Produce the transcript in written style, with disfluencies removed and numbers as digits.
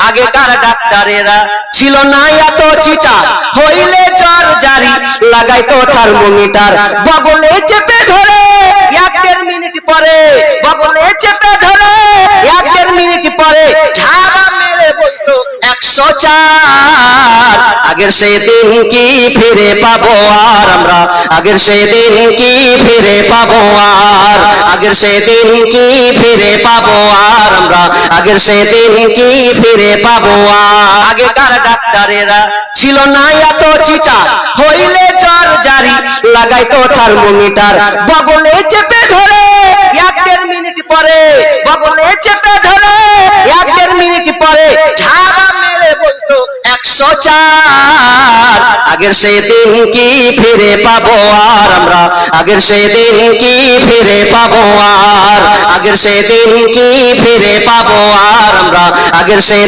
আগেকার ডাক্তারেরা ছিল না এত চিটা, হইলে জ্বর জারি লাগাইতো থার্মোমিটার, বগলে চেপে ধরে 1-1.5 মিনিট পরে, বগলে চেপে ধরে 1-1.5 মিনিট পরে ঝাড়া মেরে বলতো 104। আগের সেদিন কি ফিরে পাবো আর আমরা, আগের সেদিন কি ফিরে পাবো আর, আগের সেদিন কি ফিরে পাবো আর আমরা, আগের সেদিন কি ফিরে পাবো আর। আগেকার ডাক্তারেরা ছিল না এত চিটা, হইলে জ্বর জারি লাগাইতো থার্মোমিটার, বগলে চেপে ধরে 1-1.5 মিনিট পরে, বগলে চেপে ধরে 1-1.5 মিনিট পরে ঝাড়া মেরে বলতো 104। আগের সেদিন কি ফিরে পাবো আর আমরা, আগের সেদিন কি ফিরে পাবো আর, আগের সেদিন কি ফিরে পাবো আর আমরা, আগের সে